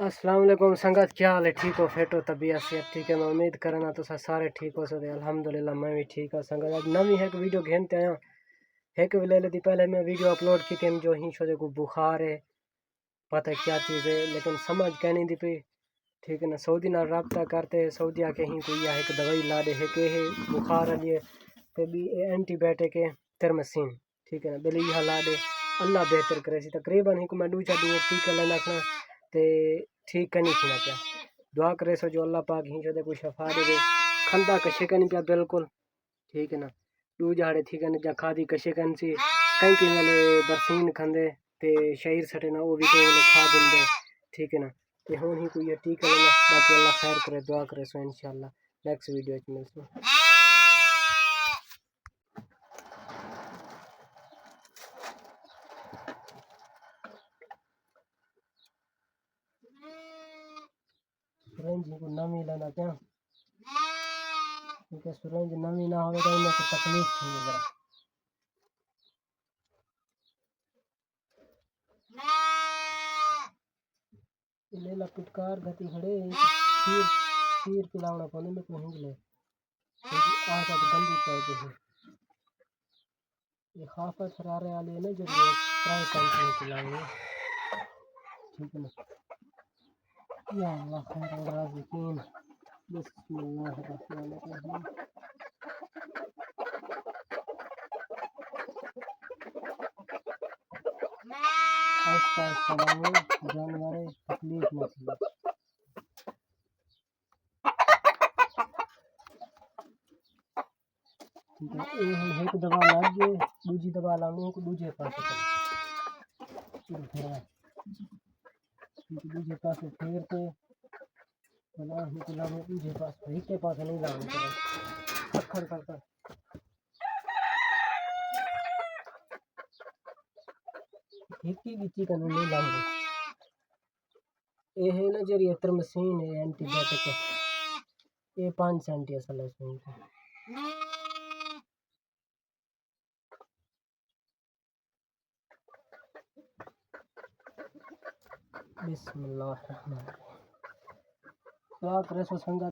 अस्सलाम वालेकुम संगत, क्या हाल है? ठीक हो? फिट हो? तबीयत से ठीक है? मैं उम्मीद करना तो सारे ठीक हो सकते। अल्हम्दुलिल्लाह मैं भी ठीक हूँ। संगत आज नवी है वीडियो घेनते आया। एक वेले दी पहले मैं वीडियो अपलोड की थी जो ही शो को बुखार है, पता क्या चीज़ है लेकिन समझ क्या नहीं दी पी। ठीक है ना, सऊदी ना रब्ता करते सऊदी आके ही कोई एक दवाई ला दे है बुखार लिए ते भी एंटीबायोटिक है तेरमसिन। ठीक है ना, बिल यह ला दे अल्लाह बेहतर करे सी। तकरीबन एक मैं दूचा दिन टीका लेना था ते ठीक नहीं थी ना क्या। दुआ करे सो जो अल्लाह पाक ही जो कोई शफा दे। खंदा कशे कनी पिया बिल्कुल। ठीक है ना, दू झाड़े ठीक है ना जा खादी कशे कन सी कहीं कि वाले बरसीन खंदे ते शहीर सटे ना वो भी तो खा देंगे। ठीक है ना, ते हुन ही कोई टीका लेना। बाकी अल्लाह खैर करे, दुआ करे सो इंशाल्लाह नेक्स्ट वीडियो में मिलते हैं। सुरंज को नमी लेना क्या, क्योंकि सुरंज नमी ना हो तो इन्हें को तकलीफ थी जरा। ले ला पिटकार गति खड़े खीर खीर पिलावना पानी में कहीं ले आज तक गंदी पैदे है। ये खाफा सरारे वाले ना जो ट्राई करके पिलाएंगे। ठीक है ना, या अल्लाह खैर और राज़िकीन। बिस्मिल्लाहिर्रहमानिर्रहीम। आहिस्ता आहिस्ता लाओ जानवर तकलीफ न थी। ठीक है, ये एक दवा लग गई, दूसरी दवा लाऊंगा को दूसरे पास दूसरे पास फेर के बना ही लाऊंगा दूसरे पास वही के पास नहीं लाऊंगा अखड़ कर हिक्की गिच्ची का नहीं लाऊंगा। ये है ना जरी अतर मशीन है एंटीबायोटिक ये 5 सेंटी असल है इसमें। बिस्मिल्लाह दुआ करे सो संगत।